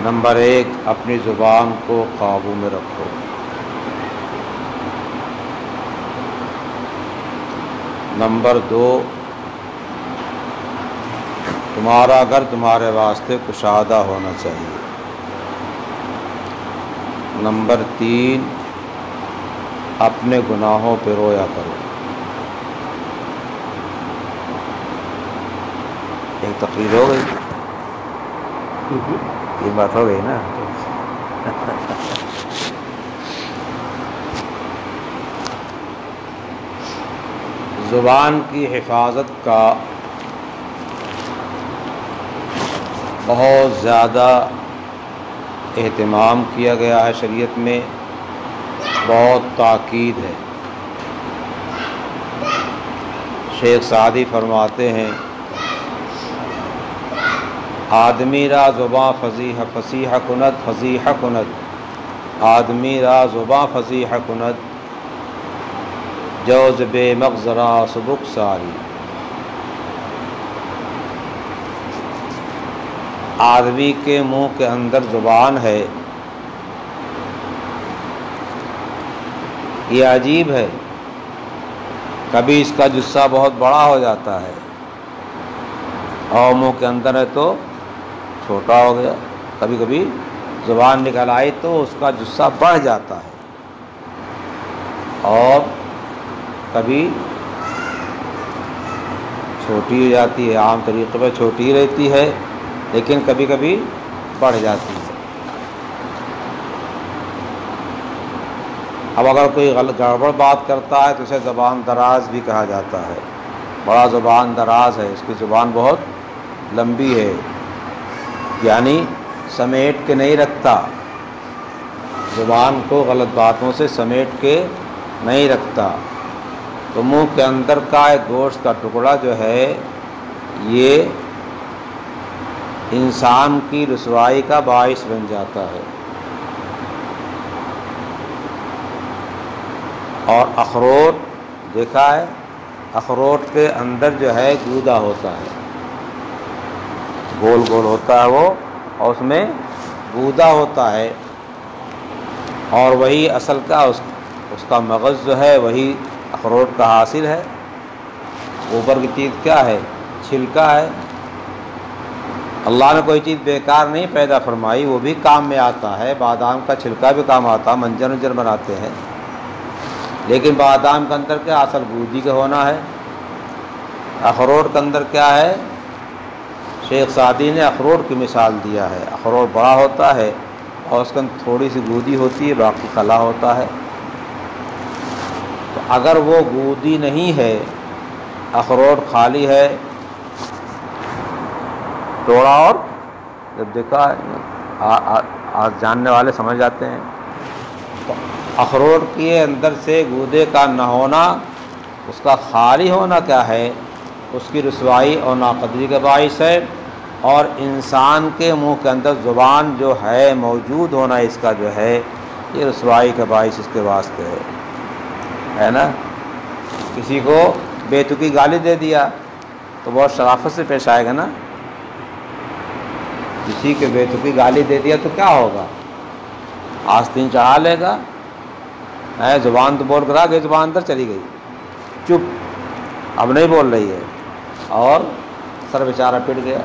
Number 1، اپنی زبان کو قابو میں رکھو۔ نمبر 2، تمہارا گھر تمہارے واسطے کشادہ ہونا چاہیے۔ نمبر 3، اپنے گناہوں پہ رویا کرو۔ ایک تقریر ہو گئی، یہ بات ہو گئی نا۔ زبان کی حفاظت کا بہت زیادہ اہتمام کیا گیا ہے شریعت میں، بہت تاکید ہے۔ شیخ سعدی فرماتے ہیں، آدمی را زباں فصیح کند، آدمی را زباں فصیح کند، جوز بے مغزرا سبک ساری۔ آدمی کے منہ کے اندر زبان ہے، یہ عجیب ہے، کبھی اس کا جسہ بہت بڑا ہو جاتا ہے اور منہ کے اندر ہے تو چھوٹا ہو گیا، کبھی کبھی زبان نکل آئی تو اس کا جسہ بڑھ جاتا ہے اور کبھی چھوٹی ہو جاتی ہے، عام طریقے پر چھوٹی ہی رہتی ہے لیکن کبھی کبھی بڑھ جاتی ہے۔ اب اگر کوئی گڑبڑ بات کرتا ہے تو اسے زبان دراز بھی کہا جاتا ہے، بڑا زبان دراز ہے، اس کی زبان بہت لمبی ہے، یعنی سمیٹ کے نہیں رکھتا، زبان کو غلط باتوں سے سمیٹ کے نہیں رکھتا۔ تو منہ کے اندر کا ایک گوشت کا ٹکڑا جو ہے یہ انسان کی رسوائی کا باعث بن جاتا ہے۔ اور اخروٹ دیکھا ہے، اخروٹ کے اندر جو ہے گودا ہوتا ہے، گول گول ہوتا ہے وہ، اور اس میں گودا ہوتا ہے، اور وہی اصل کا اس کا مغز جو ہے وہی اخروٹ کا حاصل ہے۔ اوپر کی چیز کیا ہے؟ چھلکا ہے۔ اللہ نے کوئی چیز بیکار نہیں پیدا فرمائی، وہ بھی کام میں آتا ہے، بادام کا چھلکا بھی کام آتا ہے، منجن ونجن بناتے ہیں، لیکن بادام کے اندر کیا اصل گودی کا ہونا ہے۔ اخروٹ کے اندر کیا ہے؟ شیخ سعدی نے اخروٹ کی مثال دیا ہے، اخروٹ بڑا ہوتا ہے اور اس کے اندر تھوڑی سی گودی ہوتی ہے، باقی کلا ہوتا ہے۔ تو اگر وہ گودی نہیں ہے، اخروٹ خالی ہے، توڑا اور جب دیکھا آج جاننے والے سمجھ جاتے ہیں، تو اخروٹ کے اندر سے گودے کا نہ ہونا، اس کا خالی ہونا کیا ہے؟ اس کی رسوائی اور ناقدری کا باعث ہے، اور انسان کے منہ کے اندر زبان جو ہے موجود ہونا اس کا جو ہے یہ رسوائی کا باعث اس کے واسطے ہے نا۔ کسی کو بے تکی گالی دے دیا تو بہت شرافت سے پیش آئے گا نا، کسی کے بے تکی گالی دے دیا تو کیا ہوگا؟ آستین چڑھا لے گا، زبان تو بول کر آ گئی، زبان اندر چلی گئی، چپ، اب نہیں بول رہی ہے، اور سر بیچارہ پٹ گیا،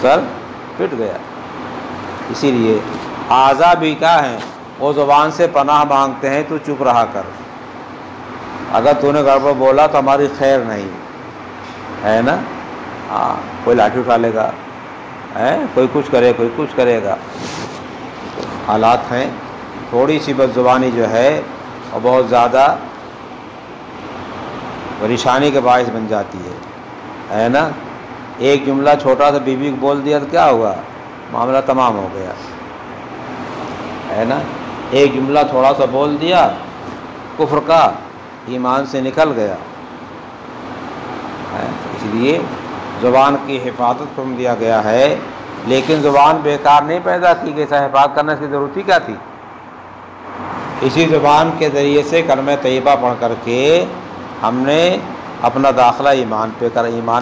سر پٹ گیا۔ اسی لیے اعضاء بھی کیا ہیں؟ وہ زبان سے پناہ مانگتے ہیں، تو چپ رہا کر، اگر تو نے گڑبڑ بولا تو ہماری خیر نہیں ہے نا۔ ہاں، کوئی لاٹھی اٹھا لے گا، کوئی کچھ کرے، کوئی کچھ کرے گا، حالات ہیں۔ تھوڑی سی بد زبانی جو ہے اور بہت زیادہ پریشانی کے باعث بن جاتی ہے نا۔ ایک جملہ چھوٹا سا بیوی کو بول دیا تو کیا ہوا؟ معاملہ تمام ہو گیا ہے نا۔ ایک جملہ تھوڑا سا بول دیا کفر کا، ایمان سے نکل گیا۔ اس لیے زبان کی حفاظت فرم دیا گیا ہے، لیکن زبان بیکار نہیں پیدا کی گئی، حفاظت کرنے کی ضرورت کیا تھی؟ اسی زبان کے ذریعے سے کلمہ طیبہ پڑھ کر کے ہم نے اپنا داخلہ ایمان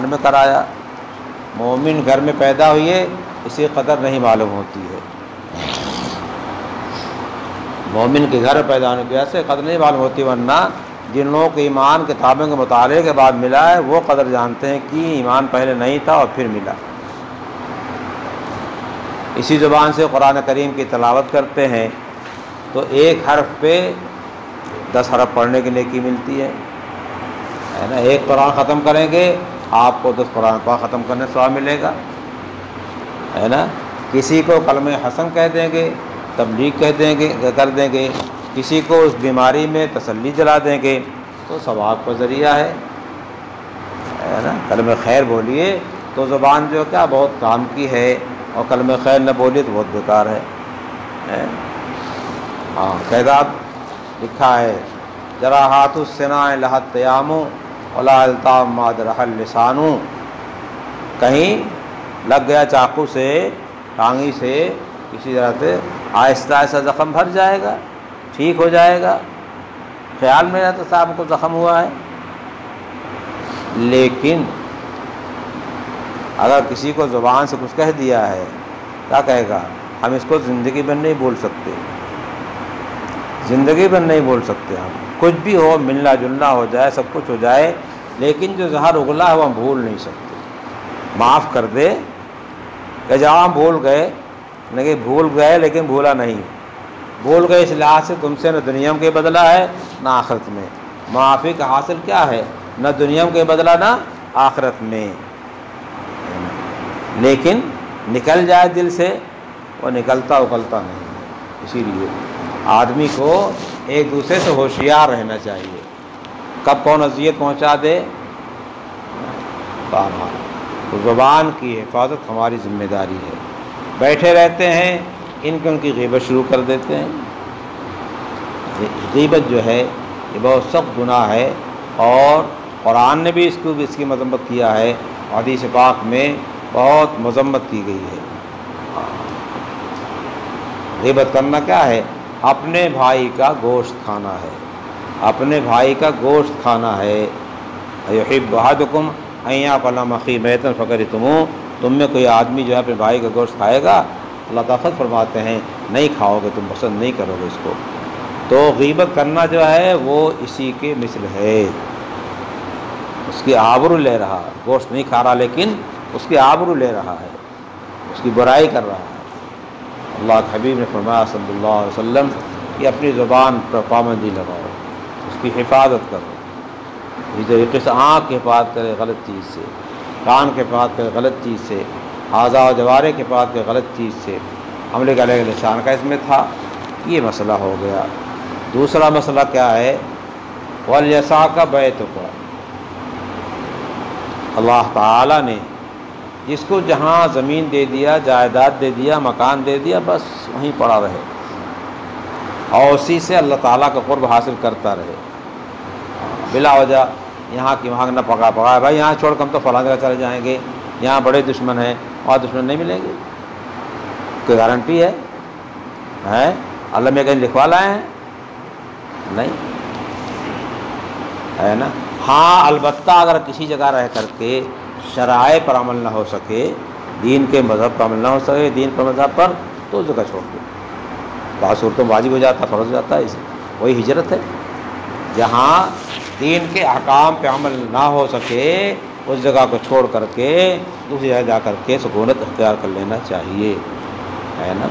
میں کرایا۔ مومن گھر میں پیدا ہوئے اسی قدر نہیں معلوم ہوتی ہے۔ مومن کے گھر پیدا ہونے کی وجہ سے قدر نہیں معلوم ہوتی، ورنہ جن لوگوں کو ایمان کتابوں کے مطالعے کے بعد ملا ہے وہ قدر جانتے ہیں کہ ایمان پہلے نہیں تھا اور پھر ملا۔ اسی زبان سے قرآن کریم کی تلاوت کرتے ہیں تو ایک حرف پہ 10 حرف پڑھنے کی نیکی ملتی ہے نا۔ ایک قرآن ختم کریں گے آپ کو 10 قرآن پاک ختم کرنے سے ثواب ملے گا، ہے نا۔ کسی کو کلمہ حسن کہہ دیں گے، تبلیغ کر دیں گے، کسی کو اس بیماری میں تسلی دلا دیں گے تو ثواب کا ذریعہ ہے نا۔ کلمہ خیر بولیے تو زبان جو کیا بہت کام کی ہے، اور کلمہ خیر نہ بولیے تو بہت بیکار ہے۔ ہاں قیداب لکھا ہے، جراحات السناء لہت تیام ولا التام ما جرح اللسان، کہیں لگ گیا چاقو سے، ٹانگی سے، کسی طرح سے آہستہ آہستہ زخم بھر جائے گا، ٹھیک ہو جائے گا، خیال میں رہتا صاحب کو زخم ہوا ہے۔ لیکن اگر کسی کو زبان سے کچھ کہہ دیا ہے، کیا کہے گا؟ ہم اس کو زندگی بھر نہیں بول سکتے، زندگی بھر نہیں بول سکتے ہم، کچھ بھی ہو، ملنا جلنا ہو جائے، سب کچھ ہو جائے، لیکن جو زہر اگلا ہے وہ ہم بھول نہیں سکتے۔ معاف کر دے کہ جب ہم بھول گئے، نہیں بھول گئے لیکن بھولا نہیں، بھول گئے اس لحاظ سے تم سے نہ دنیا کے بدلہ ہے نہ آخرت میں۔ معافی کا حاصل کیا ہے؟ نہ دنیا کے بدلہ نہ آخرت میں، لیکن نکل جائے دل سے وہ نکلتا اکلتا نہیں ہے۔ اسی لیے آدمی کو ایک دوسرے سے ہوشیار رہنا چاہیے، کب کون اذیت پہنچا دے بہرحال۔ تو زبان کی حفاظت ہماری ذمہ داری ہے۔ بیٹھے رہتے ہیں ان کی غیبت شروع کر دیتے ہیں۔ غیبت جو ہے یہ بہت سخت گناہ ہے، اور قرآن نے بھی اس کی مذمت کیا ہے، حدیث پاک میں بہت مذمت کی گئی ہے۔ غیبت کرنا کیا ہے؟ اپنے بھائی کا گوشت کھانا ہے، اپنے بھائی کا گوشت کھانا ہے۔ یحب احدکم ان یاکل اخیہ میتا فکرہتموہ، تم میں کوئی آدمی جو ہے اپنے بھائی کا گوشت کھائے گا، اللہ تعالیٰ فرماتے ہیں نہیں کھاؤ گے، تم پسند نہیں کرو گے اس کو۔ تو غیبت کرنا جو ہے وہ اسی کے مثل ہے، اس کی آبرو لے رہا، گوشت نہیں کھا رہا لیکن اس کی آبرو لے رہا ہے، اس کی برائی کر رہا ہے۔ اللہ کے حبیب نے فرمایا صلی اللہ علیہ وسلم کہ اپنی زبان پر پابندی لگاؤ، اس کی حفاظت کرو۔ یہ طریقے سے آنکھ کی حفاظت کرے غلط چیز سے، کان کی حفاظت کرے غلط چیز سے، اعضاء و جوارح کی حفاظت کرے غلط چیز سے۔ حملے کا علیہ لسان کا اس میں تھا، یہ مسئلہ ہو گیا۔ دوسرا مسئلہ کیا ہے؟ وَلْيَسَعْكَ بَيْتُكَ، اللہ تعالیٰ نے جس کو جہاں زمین دے دیا، جائیداد دے دیا، مکان دے دیا، بس وہیں پڑا رہے اور اسی سے اللہ تعالیٰ کا قرب حاصل کرتا رہے، بلا وجہ یہاں کی وہاں نہ پکا بھائی یہاں چھوڑ کر ہم تو فلاں جگہ چلے جائیں گے، یہاں بڑے دشمن ہیں، وہاں دشمن نہیں ملیں گے، کوئی گارنٹی ہے؟ اللہ میں کہیں لکھوا لائے ہیں؟ نہیں ہے نا۔ ہاں البتہ اگر کسی جگہ رہ کر کے شرائع پر عمل نہ ہو سکے، دین کے مذہب پر عمل نہ ہو سکے، دین پر مذہب پر، تو اس جگہ چھوڑ دو۔ بعض صورتوں میں واجب ہو جاتا ہے، فرض ہو جاتا ہے، وہی ہجرت ہے۔ جہاں دین کے احکام پہ عمل نہ ہو سکے اس جگہ کو چھوڑ کر کے دوسری جگہ جا کر کے سکونت اختیار کر لینا چاہیے، ہے نا۔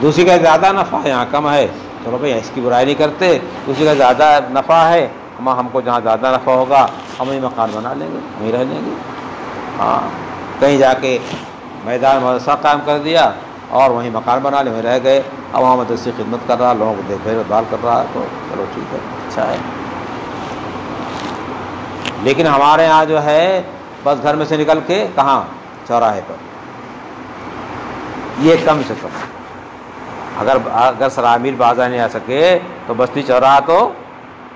دوسری کا زیادہ نفع ہے، یہاں کم ہے، چلو بھائی اس کی برائی نہیں کرتے، دوسری کا زیادہ نفع ہے، ہم کو جہاں زیادہ نفع ہوگا ہم وہیں مکان بنا لیں گے، وہیں رہ لیں گے۔ ہاں کہیں جا کے میدان مدرسہ قائم کر دیا اور وہیں مکان بنا لے، وہیں رہ گئے، اب وہاں مدرسے خدمت کر رہا، لوگوں کو دیکھ بھال کر رہا، تو چلو ٹھیک ہے، اچھا ہے۔ لیکن ہمارے ہاں جو ہے بس گھر میں سے نکل کے کہاں؟ چوراہے پر، یہ کم سے کم اگر سرامیر بازار نہیں آ سکے تو بستی چوراہا تو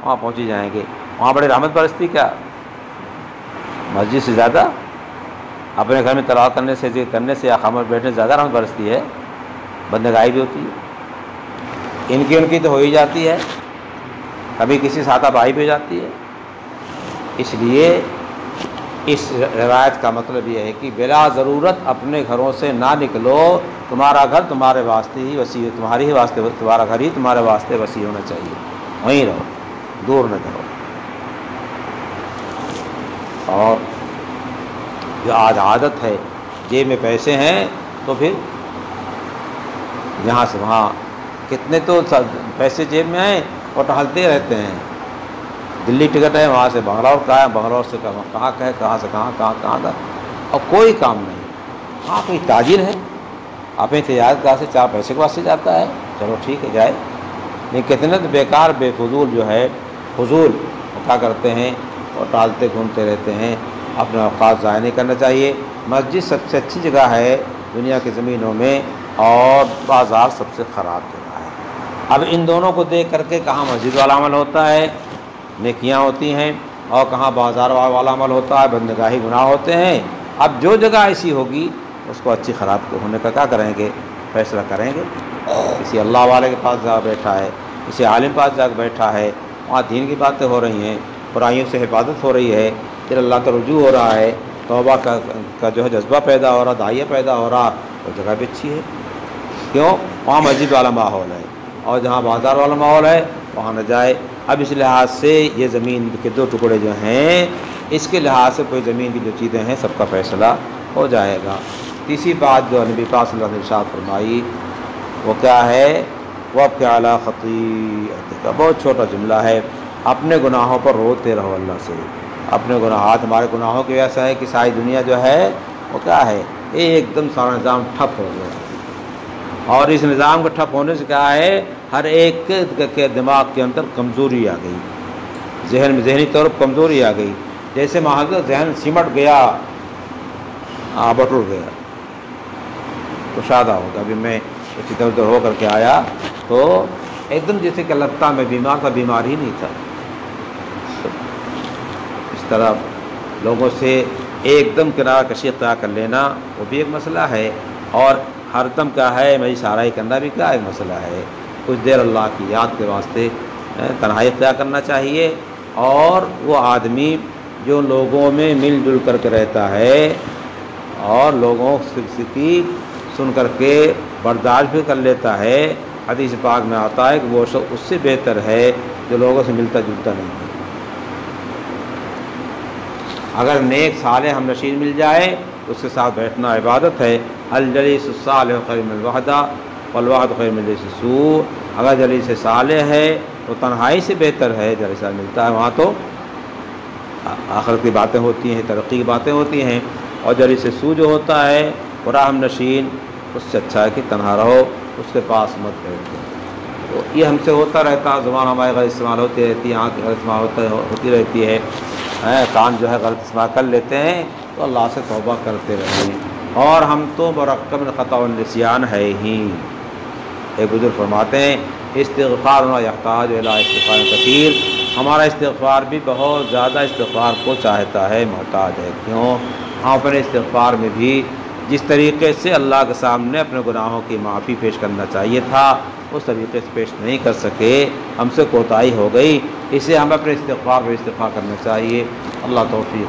وہاں پہنچ ہی جائیں گے۔ وہاں بڑی رحمت برستی کیا مسجد سے زیادہ؟ اپنے گھر میں تلاوت کرنے سے، ذکر کرنے سے یا خاموش بیٹھنے سے زیادہ رحمت برستی ہے، بندگائی بھی ہوتی ہے، ان کی تو ہو ہی جاتی ہے، کبھی کسی ساتھ بھائی بھی ہو جاتی ہے۔ اس لیے اس روایت کا مطلب یہ ہے کہ بلا ضرورت اپنے گھروں سے نہ نکلو، تمہارا گھر تمہارے واسطے ہی وسیع، تمہاری ہی واسطے، تمہارا گھر ہی تمہارے واسطے وسیع ہونا چاہیے، وہیں رہو، دور نہ کرو۔ اور جو آج عادت ہے، جیب میں پیسے ہیں تو پھر یہاں سے وہاں، کتنے تو پیسے جیب میں ہیں اور ٹہلتے رہتے ہیں، دلی ٹکٹ ہے وہاں سے بنگلور کا ہے، بنگلور سے کہاں کا ہے، کہاں سے کہاں کا، اور کوئی کام نہیں۔ ہاں کوئی تاجر ہے اپنی تجارت گاہ سے 4 پیسے کے واسطے جاتا ہے، چلو ٹھیک ہے جائے، لیکن کتنے تو بیکار بے فضول جو ہے، فضول کیا کرتے ہیں اور ٹالتے گھومتے رہتے ہیں، اپنے اوقات ضائع نہیں کرنا چاہیے۔ مسجد سب سے اچھی جگہ ہے دنیا کی زمینوں میں، اور بازار سب سے خراب جگہ ہے۔ اب ان دونوں کو دیکھ کر کے کہاں مسجد والا عمل ہوتا ہے، نیکیاں ہوتی ہیں، اور کہاں بازار والا عمل ہوتا ہے، بدنگاہی گناہ ہوتے ہیں۔ اب جو جگہ ایسی ہوگی اس کو اچھی خراب ہونے کا کیا کریں گے، فیصلہ کریں گے۔ کسی اللہ والے کے پاس جا بیٹھا ہے، کسی عالم پاس جا بیٹھا ہے، وہاں دین کی باتیں ہو رہی ہیں، برائیوں سے حفاظت ہو رہی ہے، پھر اللہ کا رجوع ہو رہا ہے، توبہ کا جو ہے جذبہ پیدا ہو رہا، داعیہ پیدا ہو رہا، وہ جگہ بھی اچھی ہے۔ کیوں؟ وہاں مسجد والا ماحول ہے، اور جہاں بازار والا ماحول ہے وہاں نہ جائے۔ اب اس لحاظ سے یہ زمین کے 2 ٹکڑے جو ہیں، اس کے لحاظ سے کوئی زمین کی جو چیزیں ہیں سب کا فیصلہ ہو جائے گا۔ تیسری بات جو نبی پاک صلی اللہ علیہ وسلم نے ارشاد فرمائی وہ کیا ہے، وَابْكِ عَلَىٰ خَطِيئَتِكَ، بہت چھوٹا جملہ ہے، اپنے گناہوں پر روتے رہو اللہ سے۔ اپنے گناہات، ہمارے گناہوں کی وجہ سے ہے کہ ساری دنیا جو ہے وہ کیا ہے، ایک دم سارا نظام ٹھپ ہو گیا، اور اس نظام کے ٹھپ ہونے سے کیا ہے، ہر ایک کے دماغ کے اندر کمزوری آ گئی، ذہنی طور پر کمزوری آ گئی، جیسے محض ذہن سمٹ گیا، بٹر گیا، کشادہ ہوگا۔ ابھی میں اسی طرح ادھر ہو کر کے آیا تو ایک دم جیسے کہ لگتا میں بیمار تھا، بیمار ہی نہیں تھا۔ اس طرح لوگوں سے ایک دم کنارہ کشی اختیار کر لینا وہ بھی ایک مسئلہ ہے، اور ہر دم کیا ہے میری سارائی کرنا بھی کیا ایک مسئلہ ہے۔ کچھ دیر اللہ کی یاد کے واسطے تنہائی اختیار کرنا چاہیے، اور وہ آدمی جو لوگوں میں مل جل کر کے رہتا ہے اور لوگوں کی سن کر کے برداشت بھی کر لیتا ہے، حدیث پاک میں آتا ہے کہ وہ شخص اس سے بہتر ہے جو لوگوں سے ملتا جلتا نہیں ہے۔ اگر نیک صالح ہم نشین مل جائے تو اس کے ساتھ بیٹھنا عبادت ہے۔ الجلیس الصالح خیر من الوحدہ والوحدہ خیر من الجلیس السوء، اگر جلیس صالح ہے تو تنہائی سے بہتر ہے، جلیس ملتا ہے وہاں تو آخرت کی باتیں ہوتی ہیں، ترقی کی باتیں ہوتی ہیں، اور جلیس سوء جو ہوتا ہے برا ہم نشین، اس سے اچھا ہے کہ تنہا رہو، اس کے پاس مت بیٹھو۔ تو یہ ہم سے ہوتا رہتا، زبان ہماری غلط استعمال ہوتی رہتی ہے، آنکھ غلط استعمال ہوتی رہتی ہے، کان جو ہے غلط استعمال کر لیتے ہیں، تو اللہ سے توبہ کرتے رہیں۔ اور ہم تو مرکب خطا و نسیان ہے ہی۔ ایک بزرگ فرماتے ہیں استغفار یحتاج الی استغفار کثیر، ہمارا استغفار بھی بہت زیادہ استغفار کو چاہتا ہے، محتاج ہے۔ کیوں؟ ہم اپنے استغفار میں بھی جس طریقے سے اللہ کے سامنے اپنے گناہوں کی معافی پیش کرنا چاہیے تھا اس طریقے سے پیش نہیں کر سکے، ہم سے کوتاہی ہو گئی، اسے ہم اپنے استغفار پر استغفار کرنا چاہیے۔ اللہ توفیق